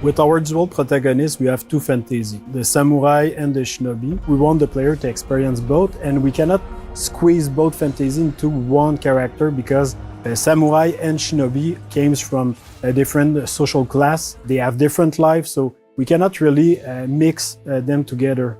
With our dual protagonists, we have two fantasy, the samurai and the shinobi. We want the player to experience both, and we cannot squeeze both fantasy into one character because samurai and shinobi came from a different social class. They have different lives, so we cannot really mix them together.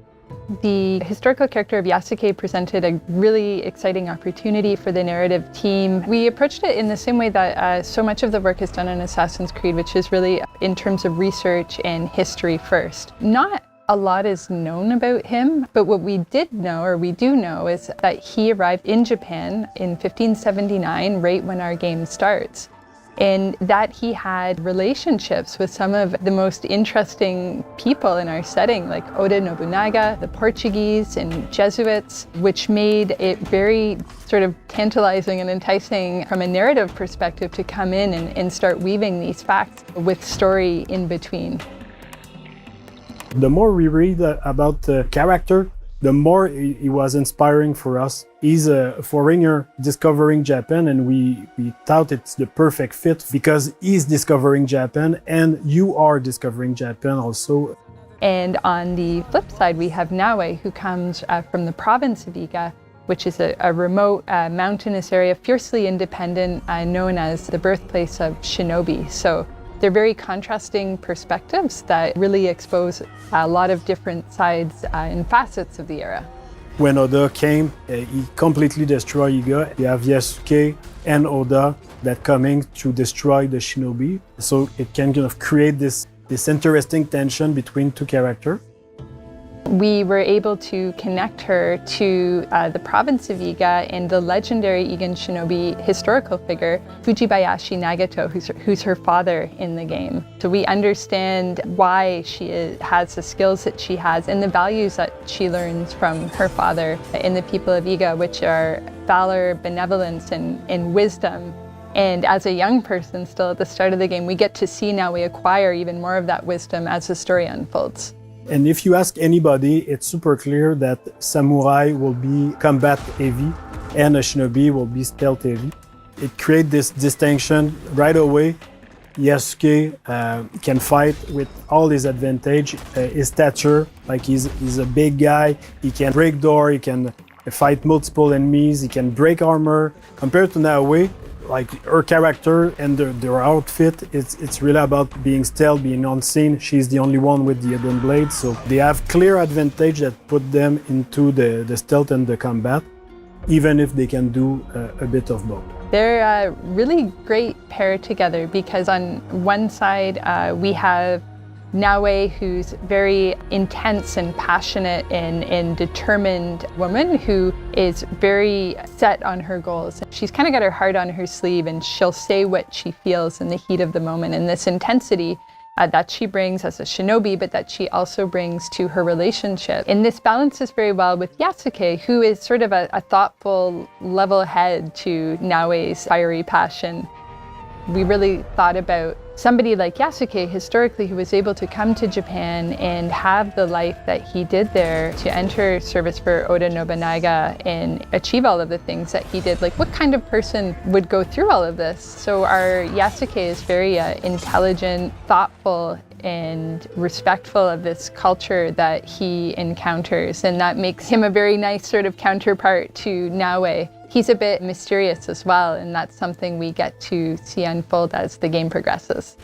The historical character of Yasuke presented a really exciting opportunity for the narrative team. We approached it in the same way that so much of the work is done in Assassin's Creed, which is really in terms of research and history first. Not a lot is known about him, but what we did know, or we do know, is that he arrived in Japan in 1579, right when our game starts. And that he had relationships with some of the most interesting people in our setting, like Oda Nobunaga, the Portuguese, and Jesuits, which made it very sort of tantalizing and enticing from a narrative perspective to come in and start weaving these facts with story in between. The more we read about the character, the more he was inspiring for us. He's a foreigner discovering Japan, and we thought it's the perfect fit because he's discovering Japan and you are discovering Japan also. And on the flip side, we have Naoe, who comes from the province of Iga, which is a remote mountainous area, fiercely independent, known as the birthplace of shinobi. So they're very contrasting perspectives that really expose a lot of different sides and facets of the era. When Oda came, he completely destroyed Iga. You have Yasuke and Oda that coming to destroy the shinobi. So it can kind of create this interesting tension between two characters. We were able to connect her to the province of Iga and the legendary Igan shinobi historical figure, Fujibayashi Nagato, who's her father in the game. So we understand why she has the skills that she has and the values that she learns from her father in the people of Iga, which are valor, benevolence, and wisdom. And as a young person still at the start of the game, we get to see now we acquire even more of that wisdom as the story unfolds. And if you ask anybody, it's super clear that samurai will be combat heavy and a shinobi will be stealth heavy. It creates this distinction right away. Yasuke can fight with all his advantage, his stature, like he's a big guy, he can break door, he can fight multiple enemies, he can break armor. Compared to Naoe, like her character and their outfit, it's really about being stealth, being unseen. She's the only one with the hidden blade, so they have clear advantage that put them into the stealth and the combat, even if they can do a bit of both. They're a really great pair together because on one side we have Naoe, who's very intense and passionate and determined woman who is very set on her goals. She's kind of got her heart on her sleeve and she'll say what she feels in the heat of the moment. And this intensity that she brings as a shinobi, but that she also brings to her relationship. And this balances very well with Yasuke, who is sort of a thoughtful, level head to Naoe's fiery passion. We really thought about somebody like Yasuke historically who was able to come to Japan and have the life that he did there, to enter service for Oda Nobunaga and achieve all of the things that he did. Like, what kind of person would go through all of this? So our Yasuke is very intelligent, thoughtful, and respectful of this culture that he encounters, and that makes him a very nice sort of counterpart to Naoe. He's a bit mysterious as well, and that's something we get to see unfold as the game progresses.